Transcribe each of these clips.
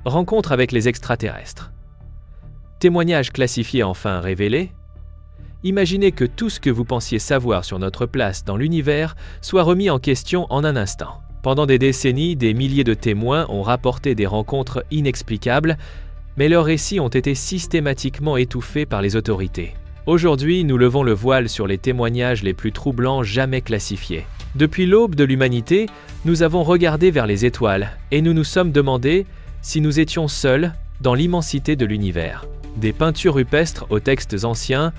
Rencontre avec les extraterrestres. Témoignages classifiés enfin révélés. Imaginez que tout ce que vous pensiez savoir sur notre place dans l'univers soit remis en question en un instant. Pendant des décennies, des milliers de témoins ont rapporté des rencontres inexplicables, mais leurs récits ont été systématiquement étouffés par les autorités. Aujourd'hui, nous levons le voile sur les témoignages les plus troublants jamais classifiés. Depuis l'aube de l'humanité, nous avons regardé vers les étoiles et nous nous sommes demandé si nous étions seuls dans l'immensité de l'univers. Des peintures rupestres aux textes anciens,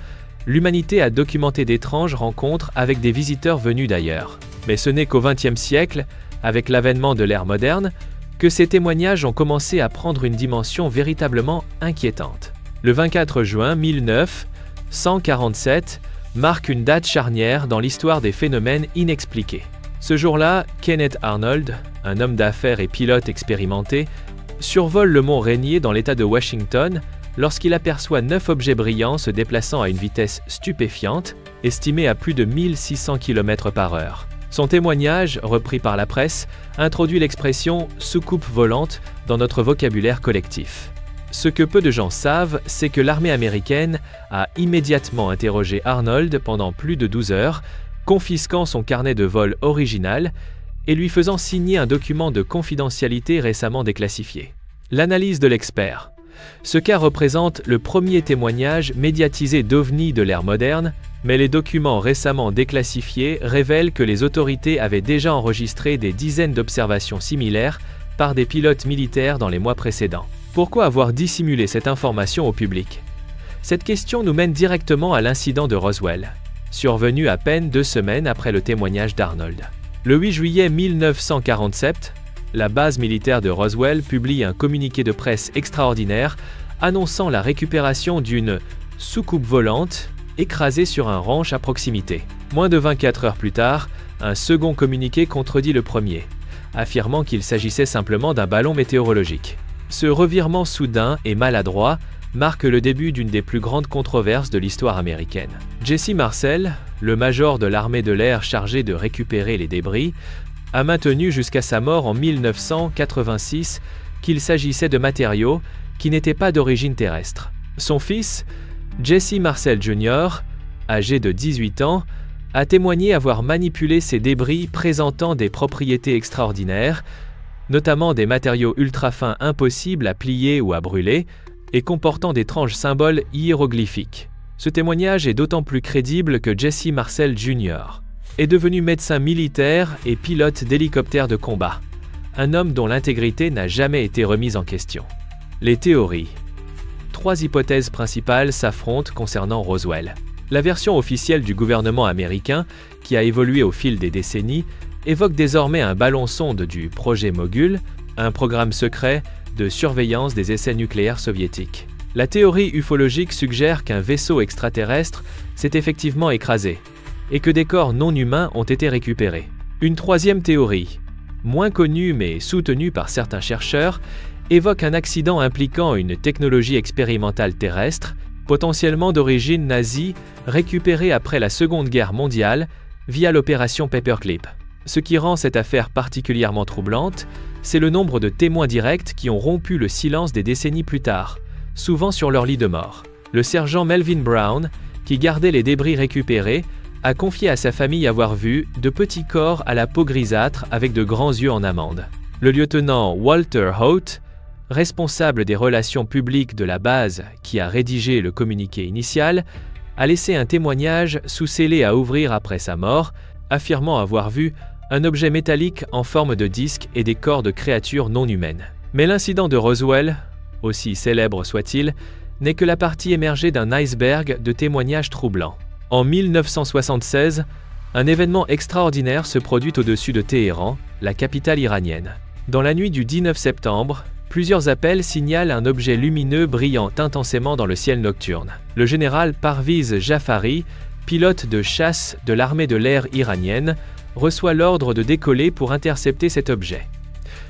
l'humanité a documenté d'étranges rencontres avec des visiteurs venus d'ailleurs. Mais ce n'est qu'au XXe siècle, avec l'avènement de l'ère moderne, que ces témoignages ont commencé à prendre une dimension véritablement inquiétante. Le 24 juin 1947 marque une date charnière dans l'histoire des phénomènes inexpliqués. Ce jour-là, Kenneth Arnold, un homme d'affaires et pilote expérimenté, survole le mont Rainier dans l'État de Washington lorsqu'il aperçoit 9 objets brillants se déplaçant à une vitesse stupéfiante, estimée à plus de 1600 km/h. Son témoignage, repris par la presse, introduit l'expression « soucoupe volante » dans notre vocabulaire collectif. Ce que peu de gens savent, c'est que l'armée américaine a immédiatement interrogé Arnold pendant plus de 12 heures, confisquant son carnet de vol original et lui faisant signer un document de confidentialité récemment déclassifié. L'analyse de l'expert. Ce cas représente le premier témoignage médiatisé d'OVNI de l'ère moderne, mais les documents récemment déclassifiés révèlent que les autorités avaient déjà enregistré des dizaines d'observations similaires par des pilotes militaires dans les mois précédents. Pourquoi avoir dissimulé cette information au public? Cette question nous mène directement à l'incident de Roswell, survenu à peine 2 semaines après le témoignage d'Arnold. Le 8 juillet 1947, la base militaire de Roswell publie un communiqué de presse extraordinaire annonçant la récupération d'une soucoupe volante écrasée sur un ranch à proximité. Moins de 24 heures plus tard, un second communiqué contredit le premier, affirmant qu'il s'agissait simplement d'un ballon météorologique. Ce revirement soudain et maladroit marque le début d'une des plus grandes controverses de l'histoire américaine. Jesse Marcel, le major de l'armée de l'air chargé de récupérer les débris, a maintenu jusqu'à sa mort en 1986 qu'il s'agissait de matériaux qui n'étaient pas d'origine terrestre. Son fils, Jesse Marcel Jr., âgé de 18 ans, a témoigné avoir manipulé ces débris présentant des propriétés extraordinaires, notamment des matériaux ultra fins impossibles à plier ou à brûler, et comportant d'étranges symboles hiéroglyphiques. Ce témoignage est d'autant plus crédible que Jesse Marcel Jr. est devenu médecin militaire et pilote d'hélicoptères de combat, un homme dont l'intégrité n'a jamais été remise en question. Les théories. 3 hypothèses principales s'affrontent concernant Roswell. La version officielle du gouvernement américain, qui a évolué au fil des décennies, évoque désormais un ballon-sonde du projet Mogul, un programme secret de surveillance des essais nucléaires soviétiques. La théorie ufologique suggère qu'un vaisseau extraterrestre s'est effectivement écrasé et que des corps non humains ont été récupérés. Une troisième théorie, moins connue mais soutenue par certains chercheurs, évoque un accident impliquant une technologie expérimentale terrestre, potentiellement d'origine nazie, récupérée après la Seconde Guerre mondiale via l'opération Paperclip. Ce qui rend cette affaire particulièrement troublante, c'est le nombre de témoins directs qui ont rompu le silence des décennies plus tard, souvent sur leur lit de mort. Le sergent Melvin Brown, qui gardait les débris récupérés, a confié à sa famille avoir vu de petits corps à la peau grisâtre avec de grands yeux en amande. Le lieutenant Walter Haut, responsable des relations publiques de la base qui a rédigé le communiqué initial, a laissé un témoignage sous scellé à ouvrir après sa mort, affirmant avoir vu un objet métallique en forme de disque et des corps de créatures non humaines. Mais l'incident de Roswell, aussi célèbre soit-il, n'est que la partie émergée d'un iceberg de témoignages troublants. En 1976, un événement extraordinaire se produit au-dessus de Téhéran, la capitale iranienne. Dans la nuit du 19 septembre, plusieurs appels signalent un objet lumineux brillant intensément dans le ciel nocturne. Le général Parviz Jafari, pilote de chasse de l'armée de l'air iranienne, reçoit l'ordre de décoller pour intercepter cet objet.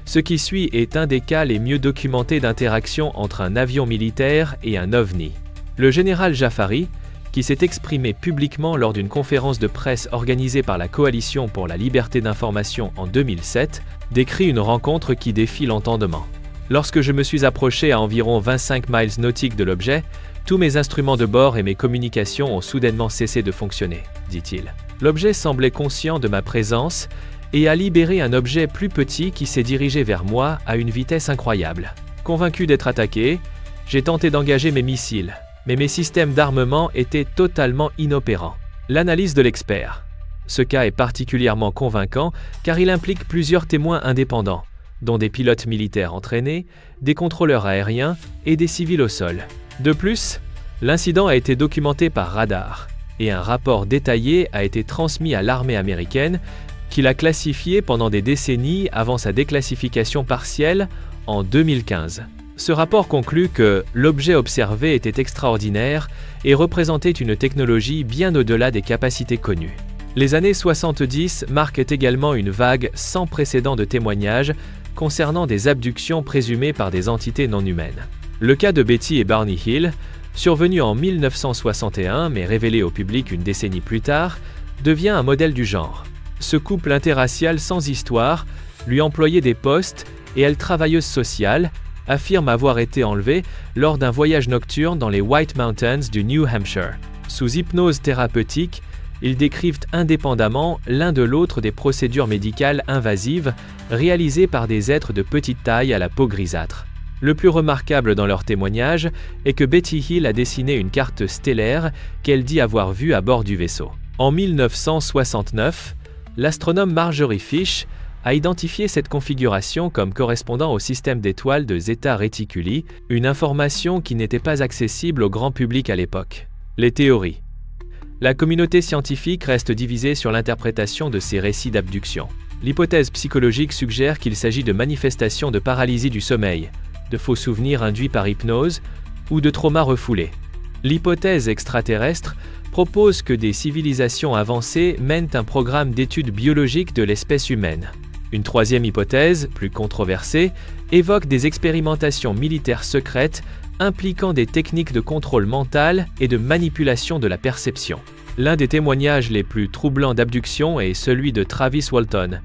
Ce qui suit est un des cas les mieux documentés d'interaction entre un avion militaire et un OVNI. Le général Jafari, qui s'est exprimé publiquement lors d'une conférence de presse organisée par la Coalition pour la liberté d'information en 2007, décrit une rencontre qui défie l'entendement. Lorsque je me suis approché à environ 25 miles nautiques de l'objet, tous mes instruments de bord et mes communications ont soudainement cessé de fonctionner, dit-il. L'objet semblait conscient de ma présence et a libéré un objet plus petit qui s'est dirigé vers moi à une vitesse incroyable. Convaincu d'être attaqué, j'ai tenté d'engager mes missiles, mais mes systèmes d'armement étaient totalement inopérants. L'analyse de l'expert. Ce cas est particulièrement convaincant car il implique plusieurs témoins indépendants, dont des pilotes militaires entraînés, des contrôleurs aériens et des civils au sol. De plus, l'incident a été documenté par radar, et un rapport détaillé a été transmis à l'armée américaine, qui l'a classifié pendant des décennies avant sa déclassification partielle en 2015. Ce rapport conclut que l'objet observé était extraordinaire et représentait une technologie bien au-delà des capacités connues. Les années 70 marquent également une vague sans précédent de témoignages concernant des abductions présumées par des entités non humaines. Le cas de Betty et Barney Hill, survenu en 1961 mais révélé au public une décennie plus tard, devient un modèle du genre. Ce couple interracial sans histoire lui employait des postes et elle, travailleuse sociale, affirme avoir été enlevée lors d'un voyage nocturne dans les White Mountains du New Hampshire. Sous hypnose thérapeutique, ils décrivent indépendamment l'un de l'autre des procédures médicales invasives réalisées par des êtres de petite taille à la peau grisâtre. Le plus remarquable dans leur témoignage est que Betty Hill a dessiné une carte stellaire qu'elle dit avoir vue à bord du vaisseau. En 1969, l'astronome Marjorie Fish a identifié cette configuration comme correspondant au système d'étoiles de Zeta Reticuli, une information qui n'était pas accessible au grand public à l'époque. Les théories. La communauté scientifique reste divisée sur l'interprétation de ces récits d'abduction. L'hypothèse psychologique suggère qu'il s'agit de manifestations de paralysie du sommeil, de faux souvenirs induits par hypnose ou de traumas refoulés. L'hypothèse extraterrestre propose que des civilisations avancées mènent un programme d'études biologiques de l'espèce humaine. Une troisième hypothèse, plus controversée, évoque des expérimentations militaires secrètes impliquant des techniques de contrôle mental et de manipulation de la perception. L'un des témoignages les plus troublants d'abduction est celui de Travis Walton,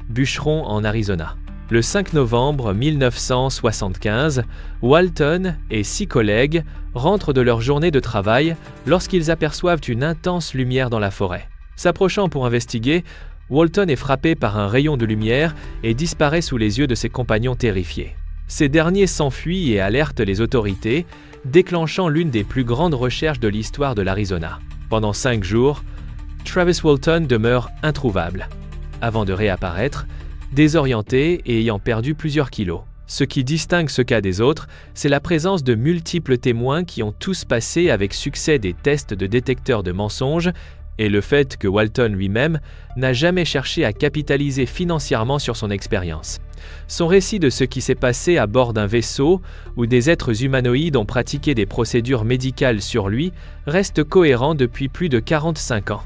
bûcheron en Arizona. Le 5 novembre 1975, Walton et 6 collègues rentrent de leur journée de travail lorsqu'ils aperçoivent une intense lumière dans la forêt. S'approchant pour investiguer, Walton est frappé par un rayon de lumière et disparaît sous les yeux de ses compagnons terrifiés. Ces derniers s'enfuient et alertent les autorités, déclenchant l'une des plus grandes recherches de l'histoire de l'Arizona. Pendant 5 jours, Travis Walton demeure introuvable, avant de réapparaître, désorienté et ayant perdu plusieurs kilos. Ce qui distingue ce cas des autres, c'est la présence de multiples témoins qui ont tous passé avec succès des tests de détecteurs de mensonges et le fait que Walton lui-même n'a jamais cherché à capitaliser financièrement sur son expérience. Son récit de ce qui s'est passé à bord d'un vaisseau où des êtres humanoïdes ont pratiqué des procédures médicales sur lui reste cohérent depuis plus de 45 ans.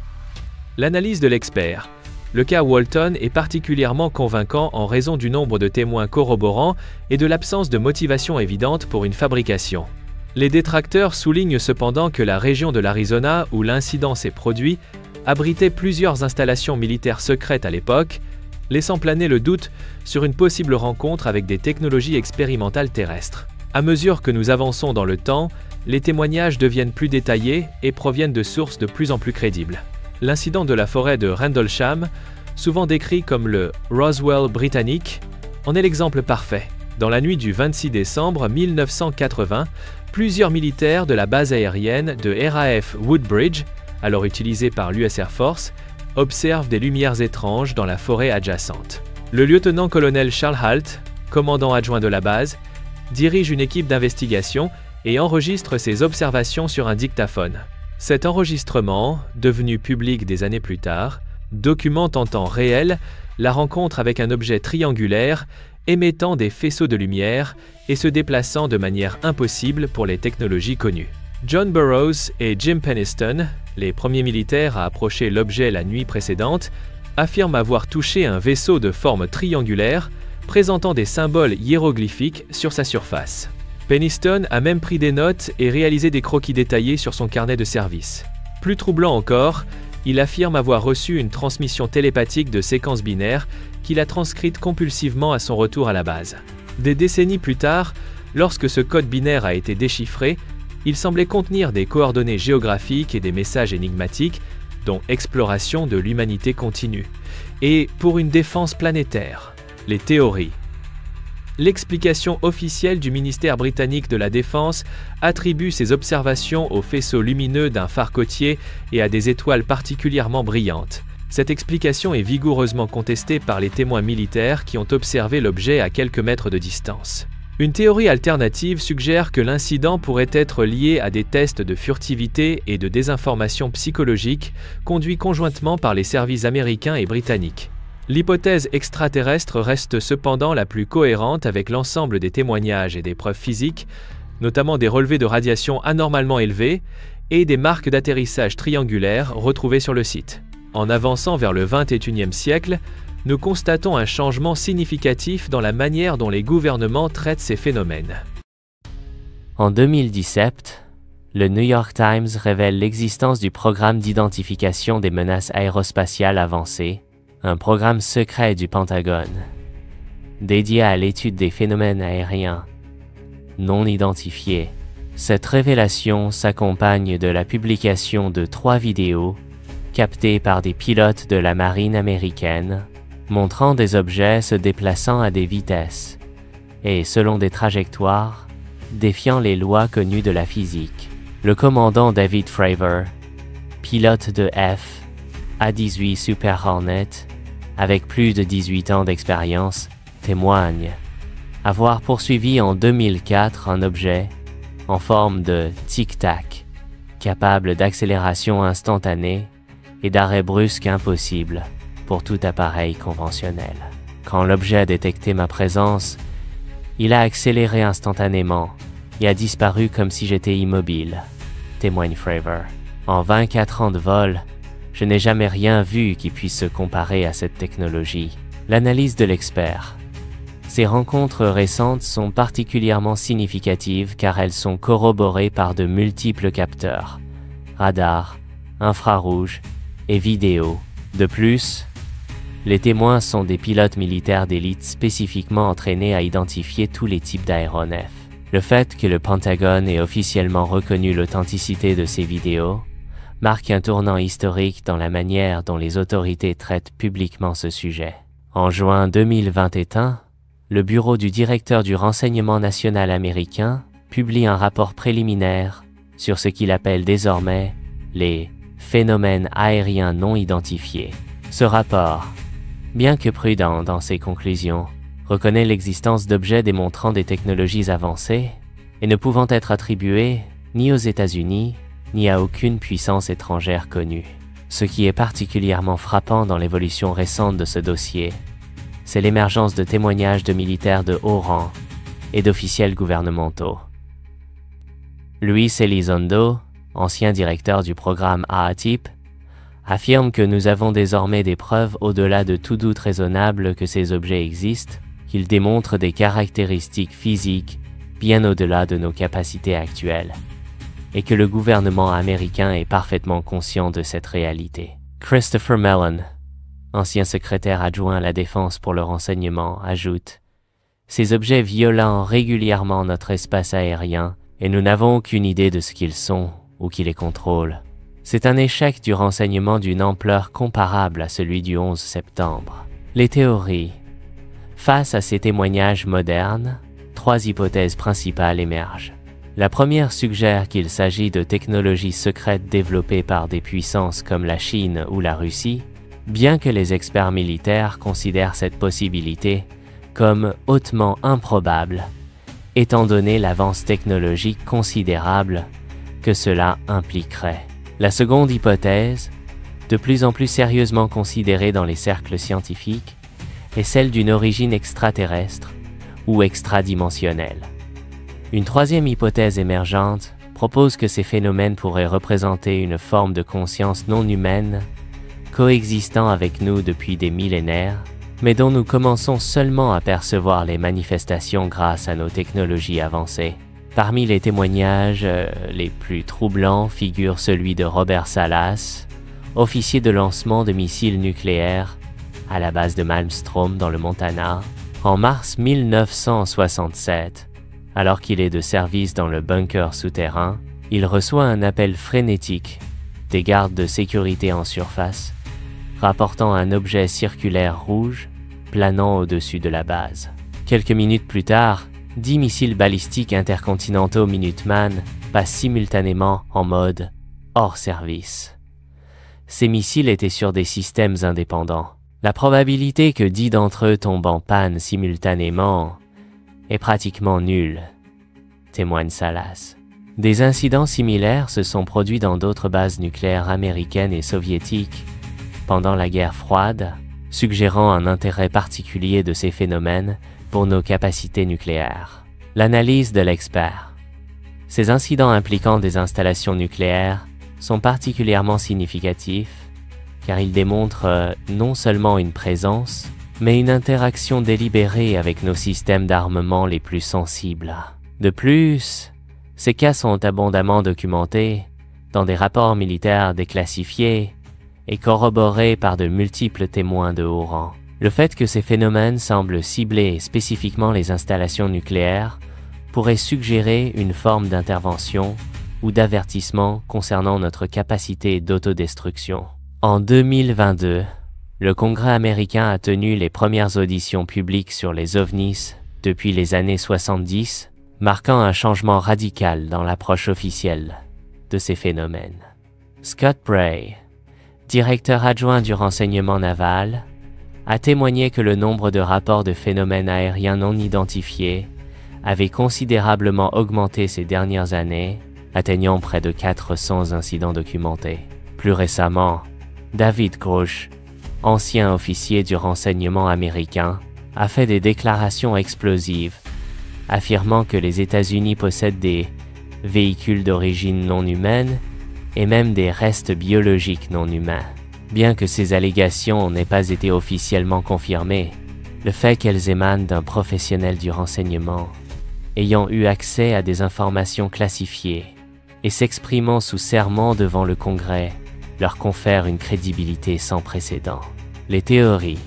L'analyse de l'expert. Le cas Walton est particulièrement convaincant en raison du nombre de témoins corroborants et de l'absence de motivation évidente pour une fabrication. Les détracteurs soulignent cependant que la région de l'Arizona où l'incident s'est produit abritait plusieurs installations militaires secrètes à l'époque, laissant planer le doute sur une possible rencontre avec des technologies expérimentales terrestres. À mesure que nous avançons dans le temps, les témoignages deviennent plus détaillés et proviennent de sources de plus en plus crédibles. L'incident de la forêt de Rendlesham, souvent décrit comme le Roswell britannique, en est l'exemple parfait. Dans la nuit du 26 décembre 1980, plusieurs militaires de la base aérienne de RAF Woodbridge, alors utilisée par l'US Air Force, observent des lumières étranges dans la forêt adjacente. Le lieutenant-colonel Charles Halt, commandant adjoint de la base, dirige une équipe d'investigation et enregistre ses observations sur un dictaphone. Cet enregistrement, devenu public des années plus tard, documente en temps réel la rencontre avec un objet triangulaire émettant des faisceaux de lumière et se déplaçant de manière impossible pour les technologies connues. John Burroughs et Jim Penniston, les premiers militaires à approcher l'objet la nuit précédente, affirment avoir touché un vaisseau de forme triangulaire présentant des symboles hiéroglyphiques sur sa surface. Penniston a même pris des notes et réalisé des croquis détaillés sur son carnet de service. Plus troublant encore, il affirme avoir reçu une transmission télépathique de séquences binaires qu'il a transcrite compulsivement à son retour à la base. Des décennies plus tard, lorsque ce code binaire a été déchiffré, il semblait contenir des coordonnées géographiques et des messages énigmatiques, dont exploration de l'humanité continue, et pour une défense planétaire. Les théories. L'explication officielle du ministère britannique de la Défense attribue ces observations aux faisceaux lumineux d'un phare côtier et à des étoiles particulièrement brillantes. Cette explication est vigoureusement contestée par les témoins militaires qui ont observé l'objet à quelques mètres de distance. Une théorie alternative suggère que l'incident pourrait être lié à des tests de furtivité et de désinformation psychologique conduits conjointement par les services américains et britanniques. L'hypothèse extraterrestre reste cependant la plus cohérente avec l'ensemble des témoignages et des preuves physiques, notamment des relevés de radiation anormalement élevés et des marques d'atterrissage triangulaires retrouvées sur le site. En avançant vers le XXIe siècle, nous constatons un changement significatif dans la manière dont les gouvernements traitent ces phénomènes. En 2017, le New York Times révèle l'existence du programme d'identification des menaces aérospatiales avancées, un programme secret du Pentagone, dédié à l'étude des phénomènes aériens non identifiés. Cette révélation s'accompagne de la publication de 3 vidéos captées par des pilotes de la marine américaine, montrant des objets se déplaçant à des vitesses et selon des trajectoires défiant les lois connues de la physique. Le commandant David Fravor, pilote de F-A-18 Super Hornet, avec plus de 18 ans d'expérience, témoigne avoir poursuivi en 2004 un objet en forme de tic-tac, capable d'accélération instantanée et d'arrêt brusque impossible pour tout appareil conventionnel. Quand l'objet a détecté ma présence, il a accéléré instantanément et a disparu comme si j'étais immobile, témoigne Fravor. En 24 ans de vol, je n'ai jamais rien vu qui puisse se comparer à cette technologie. L'analyse de l'expert. Ces rencontres récentes sont particulièrement significatives car elles sont corroborées par de multiples capteurs, radars, infrarouges et vidéos. De plus, les témoins sont des pilotes militaires d'élite spécifiquement entraînés à identifier tous les types d'aéronefs. Le fait que le Pentagone ait officiellement reconnu l'authenticité de ces vidéos marque un tournant historique dans la manière dont les autorités traitent publiquement ce sujet. En juin 2021, le bureau du directeur du renseignement national américain publie un rapport préliminaire sur ce qu'il appelle désormais les phénomènes aériens non identifiés. Ce rapport, bien que prudent dans ses conclusions, reconnaît l'existence d'objets démontrant des technologies avancées et ne pouvant être attribués ni aux États-Unis ni à aucune puissance étrangère connue. Ce qui est particulièrement frappant dans l'évolution récente de ce dossier, c'est l'émergence de témoignages de militaires de haut rang et d'officiels gouvernementaux. Luis Elizondo, ancien directeur du programme AATIP, affirme que nous avons désormais des preuves au-delà de tout doute raisonnable que ces objets existent, qu'ils démontrent des caractéristiques physiques bien au-delà de nos capacités actuelles, et que le gouvernement américain est parfaitement conscient de cette réalité. Christopher Mellon, ancien secrétaire adjoint à la Défense pour le renseignement, ajoute « Ces objets violent régulièrement notre espace aérien et nous n'avons aucune idée de ce qu'ils sont ou qui les contrôlent. C'est un échec du renseignement d'une ampleur comparable à celui du 11 septembre. » Les théories. Face à ces témoignages modernes, 3 hypothèses principales émergent. La première suggère qu'il s'agit de technologies secrètes développées par des puissances comme la Chine ou la Russie, bien que les experts militaires considèrent cette possibilité comme hautement improbable, étant donné l'avance technologique considérable que cela impliquerait. La seconde hypothèse, de plus en plus sérieusement considérée dans les cercles scientifiques, est celle d'une origine extraterrestre ou extradimensionnelle. Une troisième hypothèse émergente propose que ces phénomènes pourraient représenter une forme de conscience non humaine, coexistant avec nous depuis des millénaires, mais dont nous commençons seulement à percevoir les manifestations grâce à nos technologies avancées. Parmi les témoignages les plus troublants figure celui de Robert Salas, officier de lancement de missiles nucléaires à la base de Malmstrom dans le Montana, En mars 1967, alors qu'il est de service dans le bunker souterrain, il reçoit un appel frénétique des gardes de sécurité en surface, rapportant un objet circulaire rouge planant au-dessus de la base. Quelques minutes plus tard, 10 missiles balistiques intercontinentaux Minuteman passent simultanément en mode hors service. Ces missiles étaient sur des systèmes indépendants. La probabilité que 10 d'entre eux tombent en panne simultanément est pratiquement nulle, témoigne Salas. Des incidents similaires se sont produits dans d'autres bases nucléaires américaines et soviétiques pendant la guerre froide, suggérant un intérêt particulier de ces phénomènes pour nos capacités nucléaires. L'analyse de l'expert. Ces incidents impliquant des installations nucléaires sont particulièrement significatifs car ils démontrent non seulement une présence, mais une interaction délibérée avec nos systèmes d'armement les plus sensibles. De plus, ces cas sont abondamment documentés dans des rapports militaires déclassifiés et corroborés par de multiples témoins de haut rang. Le fait que ces phénomènes semblent cibler spécifiquement les installations nucléaires pourrait suggérer une forme d'intervention ou d'avertissement concernant notre capacité d'autodestruction. En 2022, le Congrès américain a tenu les premières auditions publiques sur les ovnis depuis les années 70, marquant un changement radical dans l'approche officielle de ces phénomènes. Scott Bray, directeur adjoint du renseignement naval, a témoigné que le nombre de rapports de phénomènes aériens non identifiés avait considérablement augmenté ces dernières années, atteignant près de 400 incidents documentés. Plus récemment, David Grush, ancien officier du renseignement américain, a fait des déclarations explosives, affirmant que les États-Unis possèdent des véhicules d'origine non humaine et même des restes biologiques non humains. Bien que ces allégations n'aient pas été officiellement confirmées, le fait qu'elles émanent d'un professionnel du renseignement, ayant eu accès à des informations classifiées et s'exprimant sous serment devant le Congrès, leur confère une crédibilité sans précédent. Les théories.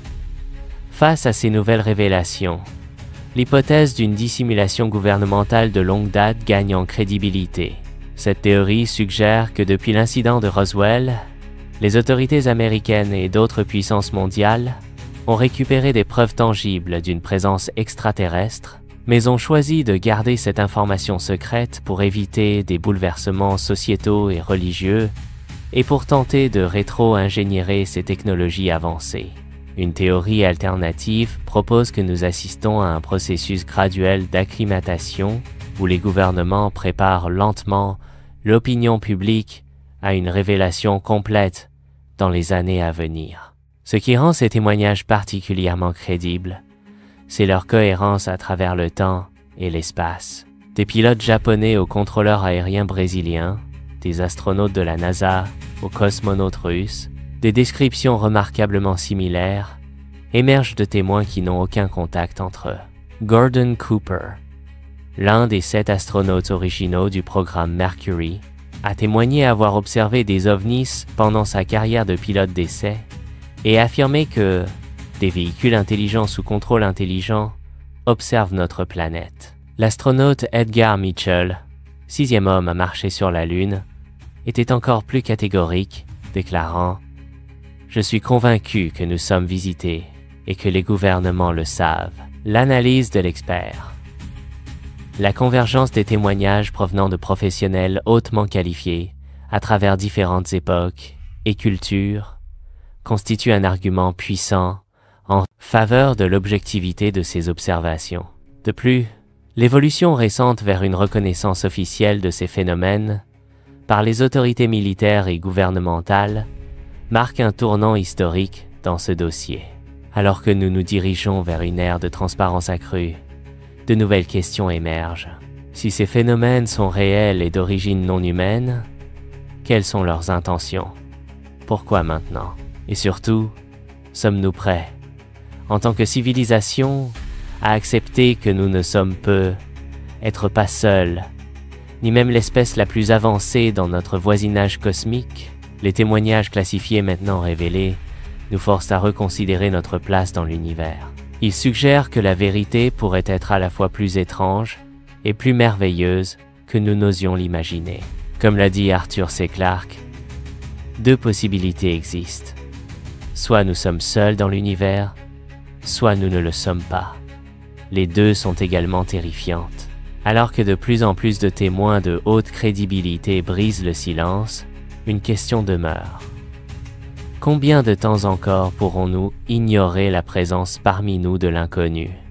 Face à ces nouvelles révélations, l'hypothèse d'une dissimulation gouvernementale de longue date gagne en crédibilité. Cette théorie suggère que depuis l'incident de Roswell, les autorités américaines et d'autres puissances mondiales ont récupéré des preuves tangibles d'une présence extraterrestre, mais ont choisi de garder cette information secrète pour éviter des bouleversements sociétaux et religieux et pour tenter de rétro-ingénierer ces technologies avancées. Une théorie alternative propose que nous assistons à un processus graduel d'acclimatation où les gouvernements préparent lentement l'opinion publique à une révélation complète dans les années à venir. Ce qui rend ces témoignages particulièrement crédibles, c'est leur cohérence à travers le temps et l'espace. Des pilotes japonais aux contrôleurs aériens brésiliens, des astronautes de la NASA aux cosmonautes russes, des descriptions remarquablement similaires émergent de témoins qui n'ont aucun contact entre eux. Gordon Cooper, l'un des 7 astronautes originaux du programme Mercury, a témoigné avoir observé des ovnis pendant sa carrière de pilote d'essai et affirmé que des véhicules intelligents sous contrôle intelligent observent notre planète. L'astronaute Edgar Mitchell, 6e homme à marcher sur la Lune, était encore plus catégorique, déclarant « Je suis convaincu que nous sommes visités et que les gouvernements le savent. » L'analyse de l'expert. La convergence des témoignages provenant de professionnels hautement qualifiés à travers différentes époques et cultures constitue un argument puissant en faveur de l'objectivité de ces observations. De plus, l'évolution récente vers une reconnaissance officielle de ces phénomènes par les autorités militaires et gouvernementales marque un tournant historique dans ce dossier. Alors que nous nous dirigeons vers une ère de transparence accrue, de nouvelles questions émergent. Si ces phénomènes sont réels et d'origine non humaine, quelles sont leurs intentions? Pourquoi maintenant? Et surtout, sommes-nous prêts, en tant que civilisation, à accepter que nous ne sommes être pas seuls, ni même l'espèce la plus avancée dans notre voisinage cosmique? Les témoignages classifiés maintenant révélés nous forcent à reconsidérer notre place dans l'univers. Il suggère que la vérité pourrait être à la fois plus étrange et plus merveilleuse que nous n'osions l'imaginer. Comme l'a dit Arthur C. Clarke, deux possibilités existent. Soit nous sommes seuls dans l'univers, soit nous ne le sommes pas. Les deux sont également terrifiantes. Alors que de plus en plus de témoins de haute crédibilité brisent le silence, une question demeure. Combien de temps encore pourrons-nous ignorer la présence parmi nous de l'inconnu ?